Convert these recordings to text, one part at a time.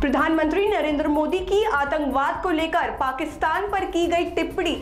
प्रधानमंत्री नरेंद्र मोदी की आतंकवाद को लेकर पाकिस्तान पर की गई टिप्पणी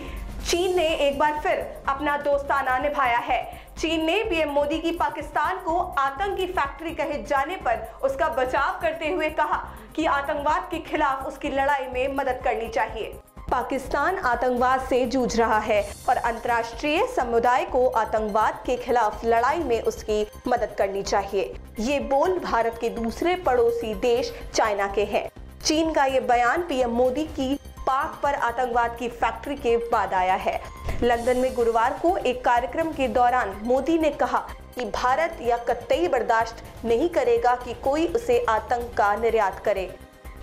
चीन ने एक बार फिर अपना दोस्ताना निभाया है। चीन ने पीएम मोदी की पाकिस्तान को आतंक की फैक्ट्री कहे जाने पर उसका बचाव करते हुए कहा कि आतंकवाद के खिलाफ उसकी लड़ाई में मदद करनी चाहिए। पाकिस्तान आतंकवाद से जूझ रहा है और अंतर्राष्ट्रीय समुदाय को आतंकवाद के खिलाफ लड़ाई में उसकी मदद करनी चाहिए। ये बोल भारत के दूसरे पड़ोसी देश चाइना के हैं। चीन का ये बयान पीएम मोदी की पाक पर आतंकवाद की फैक्ट्री के बाद आया है। लंदन में गुरुवार को एक कार्यक्रम के दौरान मोदी ने कहा कि भारत यह कतई बर्दाश्त नहीं करेगा कि कोई उसे आतंक का निर्यात करे।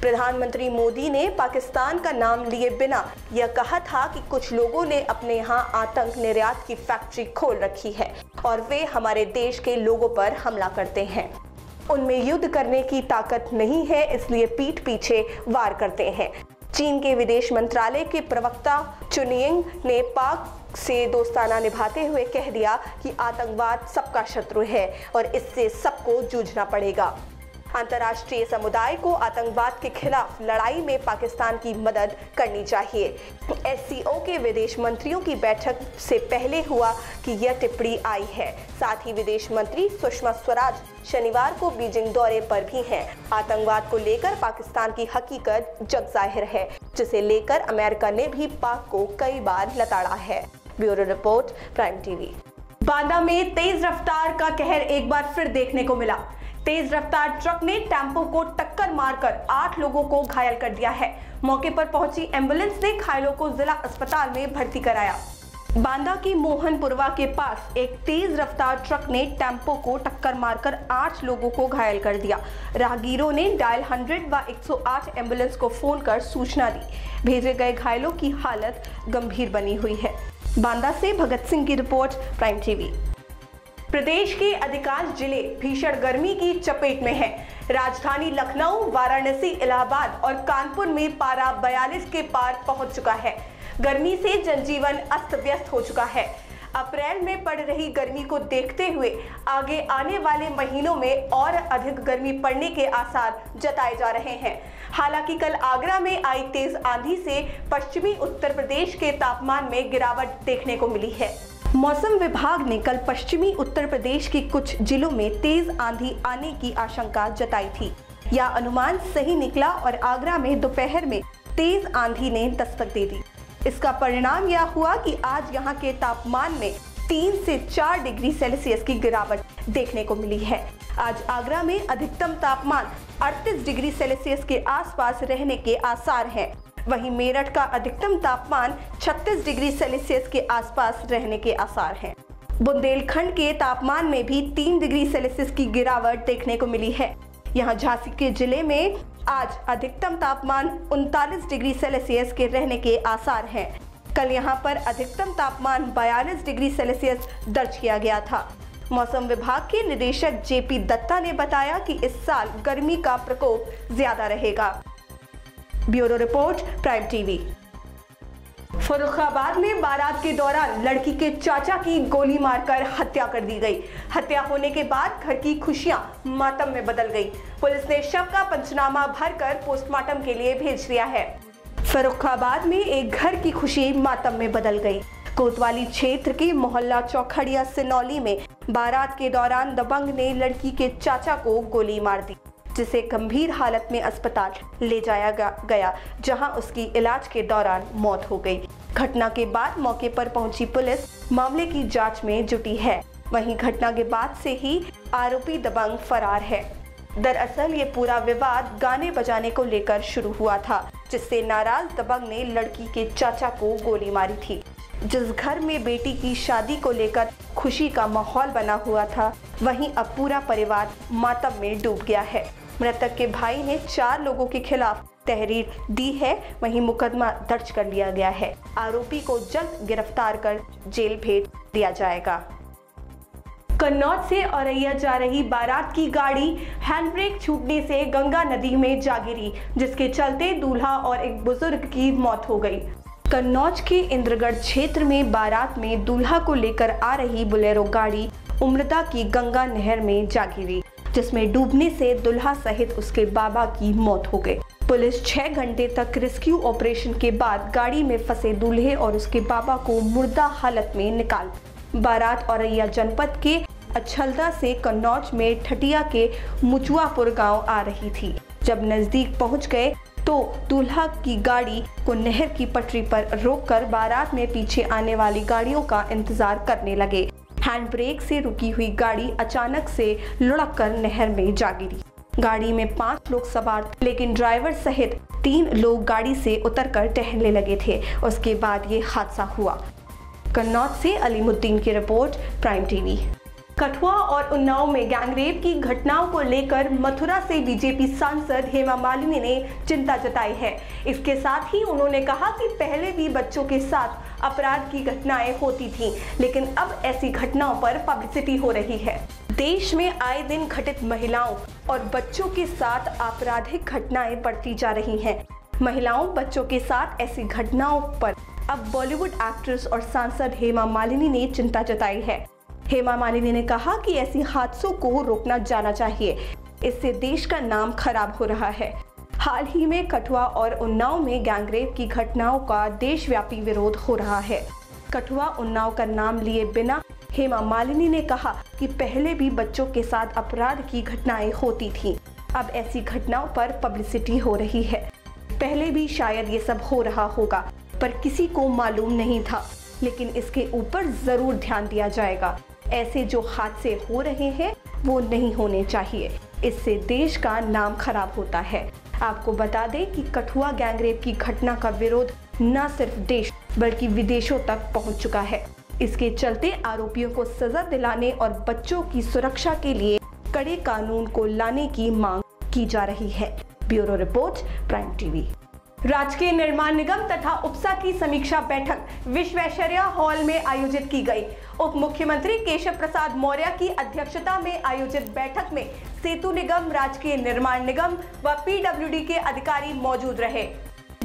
प्रधानमंत्री मोदी ने पाकिस्तान का नाम लिए बिना यह कहा था कि कुछ लोगों ने अपने यहाँ आतंक निर्यात की फैक्ट्री खोल रखी है और वे हमारे देश के लोगों पर हमला करते हैं। उनमें युद्ध करने की ताकत नहीं है, इसलिए पीठ पीछे वार करते हैं। चीन के विदेश मंत्रालय के प्रवक्ता चुनिंग ने पाक से दोस्ताना निभाते हुए कह दिया कि आतंकवाद सबका शत्रु है और इससे सबको जूझना पड़ेगा। अंतर्राष्ट्रीय समुदाय को आतंकवाद के खिलाफ लड़ाई में पाकिस्तान की मदद करनी चाहिए। एससीओ के विदेश मंत्रियों की बैठक से पहले हुआ कि यह टिप्पणी आई है। साथ ही विदेश मंत्री सुषमा स्वराज शनिवार को बीजिंग दौरे पर भी हैं। आतंकवाद को लेकर पाकिस्तान की हकीकत जग जाहिर है, जिसे लेकर अमेरिका ने भी पाक को कई बार लताड़ा है। Bureau report, prime TV. Banda में तेज रफ्तार का कहर एक बार फिर देखने को मिला। तेज रफ्तार ट्रक ने टेम्पो को टक्कर मारकर 8 लोगों को घायल कर दिया है। मौके पर पहुंची एम्बुलेंस ने घायलों को जिला अस्पताल में भर्ती कराया। बांदा की मोहनपुरवा के पास एक तेज रफ्तार ट्रक ने टेम्पो को टक्कर मारकर 8 लोगों को घायल कर दिया। राहगीरों ने डायल 100 व 108 एम्बुलेंस को फोन कर सूचना दी। भेजे गए घायलों की हालत गंभीर बनी हुई है। बांदा से भगत सिंह की रिपोर्ट, प्राइम टीवी। प्रदेश के अधिकांश जिले भीषण गर्मी की चपेट में हैं। राजधानी लखनऊ, वाराणसी, इलाहाबाद और कानपुर में पारा 42 के पार पहुंच चुका है। गर्मी से जनजीवन अस्त व्यस्त हो चुका है। अप्रैल में पड़ रही गर्मी को देखते हुए आगे आने वाले महीनों में और अधिक गर्मी पड़ने के आसार जताए जा रहे हैं। हालांकि कल आगरा में आई तेज आंधी से पश्चिमी उत्तर प्रदेश के तापमान में गिरावट देखने को मिली है। मौसम विभाग ने कल पश्चिमी उत्तर प्रदेश के कुछ जिलों में तेज आंधी आने की आशंका जताई थी। यह अनुमान सही निकला और आगरा में दोपहर में तेज आंधी ने दस्तक दे दी। इसका परिणाम यह हुआ कि आज यहां के तापमान में 3 से 4 डिग्री सेल्सियस की गिरावट देखने को मिली है। आज आगरा में अधिकतम तापमान 38 डिग्री सेल्सियस के आसपास रहने के आसार हैं। वहीं मेरठ का अधिकतम तापमान 36 डिग्री सेल्सियस के आसपास रहने के आसार हैं। बुंदेलखंड के तापमान में भी 3 डिग्री सेल्सियस की गिरावट देखने को मिली है। यहां झांसी के जिले में आज अधिकतम तापमान 39 डिग्री सेल्सियस के रहने के आसार हैं। कल यहां पर अधिकतम तापमान 42 डिग्री सेल्सियस दर्ज किया गया था। मौसम विभाग के निदेशक जेपी दत्ता ने बताया कि इस साल गर्मी का प्रकोप ज्यादा रहेगा। Bureau report, prime TV. Farrukhabad में बारात के दौरान लड़की के चाचा की गोली मारकर हत्या कर दी गई। हत्या होने के बाद घर की खुशियां मातम में बदल गई। पुलिस ने शव का पंचनामा भरकर पोस्टमार्टम के लिए भेज दिया है। फर्रुखाबाद में एक घर की खुशी मातम में बदल गई। कोतवाली क्षेत्र के मोहल्ला चौखड़िया सिनौली में बारात के दौरान दबंग ने लड़की के चाचा को गोली मार दी, जिसे गंभीर हालत में अस्पताल ले जाया गया, जहां उसकी इलाज के दौरान मौत हो गई। घटना के बाद मौके पर पहुंची पुलिस मामले की जांच में जुटी है। वहीं घटना के बाद से ही आरोपी दबंग फरार है। दरअसल ये पूरा विवाद गाने बजाने को लेकर शुरू हुआ था, जिससे नाराज दबंग ने लड़की के चाचा को गोली मारी थी। जिस घर में बेटी की शादी को लेकर खुशी का माहौल बना हुआ था, वहीं अब पूरा परिवार मातम में डूब गया है। मृतक के भाई ने 4 लोगों के खिलाफ तहरीर दी है। वहीं मुकदमा दर्ज कर लिया गया है। आरोपी को जल्द गिरफ्तार कर जेल भेज दिया जाएगा। कन्नौज से औरैया जा रही बारात की गाड़ी हैंड ब्रेक छूटने से गंगा नदी में जा गिरी, जिसके चलते दूल्हा और एक बुजुर्ग की मौत हो गई। कन्नौज के इंद्रगढ़ क्षेत्र में बारात में दूल्हा को लेकर आ रही बोलेरो गाड़ी उम्रदा की गंगा नहर में जा गिरी। जिसमें डूबने से दुल्हा सहित उसके बाबा की मौत हो गई। पुलिस 6 घंटे तक रेस्क्यू ऑपरेशन के बाद गाड़ी में फंसे दूल्हे और उसके बाबा को मुर्दा हालत में निकाल। बारात औरैया जनपद के अछलदा से कन्नौज में ठटिया के मुचुआपुर गांव आ रही थी। जब नजदीक पहुंच गए तो दूल्हा की गाड़ी को नहर की पटरी पर रोककर बारात में पीछे आने वाली गाड़ियों का इंतजार करने लगे। हैंड ब्रेक से रुकी हुई गाड़ी अचानक से लुढ़ककर नहर में जा गिरी। गाड़ी में 5 लोग सवार थे, लेकिन ड्राइवर सहित 3 लोग गाड़ी से उतरकर टहलने लगे थे। उसके बाद ये हादसा हुआ। कन्नौज से अलीमुद्दीन की रिपोर्ट, प्राइम टीवी। कठुआ और उन्नाव में गैंगरेप की घटनाओं को लेकर मथुरा से बीजेपी सांसद हेमा मालिनी ने चिंता जताई है। इसके साथ ही उन्होंने कहा कि पहले भी बच्चों के साथ अपराध की घटनाएं होती थीं, लेकिन अब ऐसी घटनाओं पर पब्लिसिटी हो रही है। देश में आए दिन घटित महिलाओं और बच्चों के साथ आपराधिक घटनाएं बढ़ती जा रही हैं। महिलाओं बच्चों के साथ ऐसी घटनाओं पर अब बॉलीवुड एक्ट्रेस और सांसद हेमा मालिनी ने चिंता जताई है। हेमा मालिनी ने कहा कि ऐसी हादसों को रोकना जाना चाहिए, इससे देश का नाम खराब हो रहा है। हाल ही में कठुआ और उन्नाव में गैंगरेप की घटनाओं का देशव्यापी विरोध हो रहा है। कठुआ उन्नाव का नाम लिए बिना हेमा मालिनी ने कहा कि पहले भी बच्चों के साथ अपराध की घटनाएं होती थीं। अब ऐसी घटनाओं पर पब्लिसिटी हो रही है। पहले भी शायद ये सब हो रहा होगा, पर किसी को मालूम नहीं था, लेकिन इसके ऊपर जरूर ध्यान दिया जाएगा। ऐसे जो हादसे हो रहे हैं वो नहीं होने चाहिए, इससे देश का नाम खराब होता है। आपको बता दें कि कठुआ गैंगरेप की घटना का विरोध न सिर्फ देश बल्कि विदेशों तक पहुंच चुका है। इसके चलते आरोपियों को सजा दिलाने और बच्चों की सुरक्षा के लिए कड़े कानून को लाने की मांग की जा रही है। Bureau report, prime TV. राजकीय निर्माण निगम तथा उपसा की समीक्षा बैठक विश्वेश्वरैया हॉल में आयोजित की गई। उप मुख्यमंत्री केशव प्रसाद मौर्य की अध्यक्षता में आयोजित बैठक में सेतु निगम, राजकीय निर्माण निगम व पीडब्ल्यूडी के अधिकारी मौजूद रहे।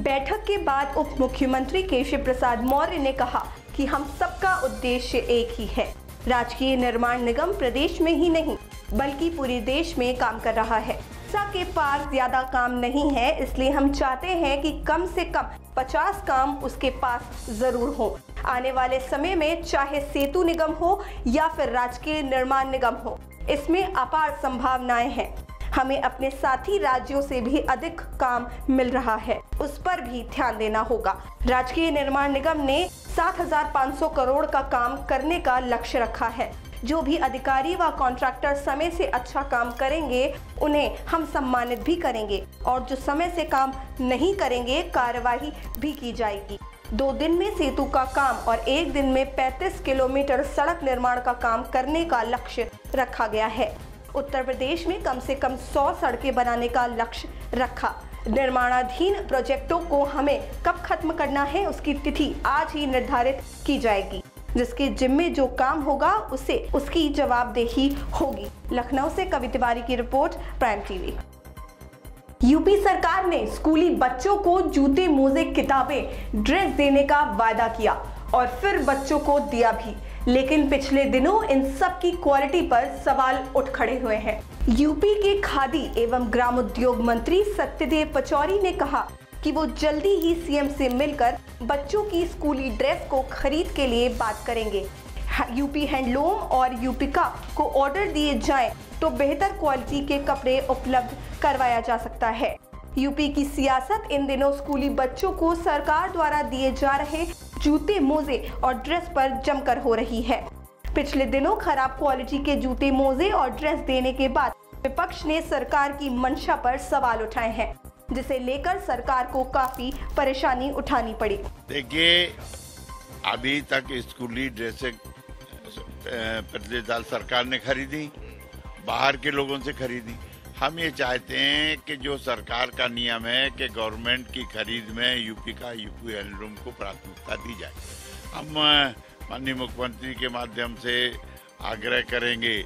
बैठक के बाद उप मुख्यमंत्री केशव प्रसाद मौर्य ने कहा कि हम सबका उद्देश्य एक ही है। राजकीय निर्माण निगम प्रदेश में ही नहीं बल्कि पूरे देश में काम कर रहा है। के पास ज्यादा काम नहीं है, इसलिए हम चाहते हैं कि कम से कम 50 काम उसके पास जरूर हो। आने वाले समय में चाहे सेतु निगम हो या फिर राजकीय निर्माण निगम हो, इसमें अपार संभावनाएं हैं। हमें अपने साथी राज्यों से भी अधिक काम मिल रहा है, उस पर भी ध्यान देना होगा। राजकीय निर्माण निगम ने 7,500 करोड़ का काम करने का लक्ष्य रखा है। जो भी अधिकारी व कॉन्ट्रैक्टर समय से अच्छा काम करेंगे उन्हें हम सम्मानित भी करेंगे, और जो समय से काम नहीं करेंगे कार्रवाई भी की जाएगी। 2 दिन में सेतु का काम और 1 दिन में 35 किलोमीटर सड़क निर्माण का काम करने का लक्ष्य रखा गया है। उत्तर प्रदेश में कम से कम 100 सड़कें बनाने का लक्ष्य रखा। निर्माणाधीन प्रोजेक्टों को हमें कब खत्म करना है उसकी तिथि आज ही निर्धारित की जाएगी। जिसके जिम्मे जो काम होगा उसे उसकी जवाबदेही होगी। लखनऊ से कवि तिवारी की रिपोर्ट, प्राइम टीवी। यूपी सरकार ने स्कूली बच्चों को जूते, मोजे, किताबें, ड्रेस देने का वादा किया और फिर बच्चों को दिया भी, लेकिन पिछले दिनों इन सब की क्वालिटी पर सवाल उठ खड़े हुए हैं। यूपी के खादी एवं ग्रामोद्योग मंत्री सत्यदेव पचौरी ने कहा कि वो जल्दी ही सीएम से मिलकर बच्चों की स्कूली ड्रेस को खरीद के लिए बात करेंगे। यूपी हैंडलूम और यूपिका को ऑर्डर दिए जाएं तो बेहतर क्वालिटी के कपड़े उपलब्ध करवाया जा सकता है। यूपी की सियासत इन दिनों स्कूली बच्चों को सरकार द्वारा दिए जा रहे जूते, मोजे और ड्रेस पर जमकर हो रही है। पिछले दिनों खराब क्वालिटी के जूते, मोजे और ड्रेस देने के बाद विपक्ष ने सरकार की मंशा पर सवाल उठाए हैं, जिसे लेकर सरकार को काफी परेशानी उठानी पड़ी। देखिए, अभी तक स्कूली ड्रेसें पिछले साल सरकार ने खरीदी, बाहर के लोगों से खरीदी। हम ये चाहते हैं कि जो सरकार का नियम है कि गवर्नमेंट की खरीद में यूपी हैंडलूम को प्राथमिकता दी जाए। हम माननीय मुख्यमंत्री के माध्यम से आग्रह करेंगे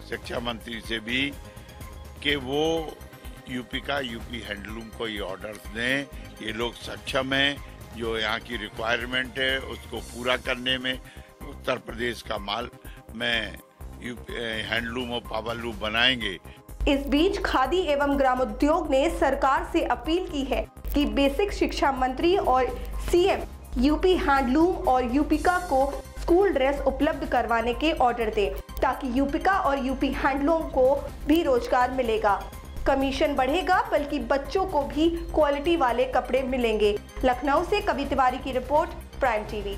शिक्षा मंत्री से भी कि वो यूपी हैंडलूम को ये ऑर्डर्स दें। ये लोग सक्षम हैं, जो यहाँ की रिक्वायरमेंट है उसको पूरा करने में। उत्तर प्रदेश का माल मैं हैंडलूम और पावरलूम बनाएंगे। इस बीच खादी एवं ग्रामोद्योग ने सरकार से अपील की है कि बेसिक शिक्षा मंत्री और सीएम यूपी हैंडलूम और यूपिका को स्कूल ड्रेस उपलब्ध करवाने के ऑर्डर दे, ताकि यूपिका और यूपी हैंडलूम को भी रोजगार मिलेगा, कमीशन बढ़ेगा, बल्कि बच्चों को भी क्वालिटी वाले कपड़े मिलेंगे। लखनऊ से कवि तिवारी की रिपोर्ट, प्राइम टीवी।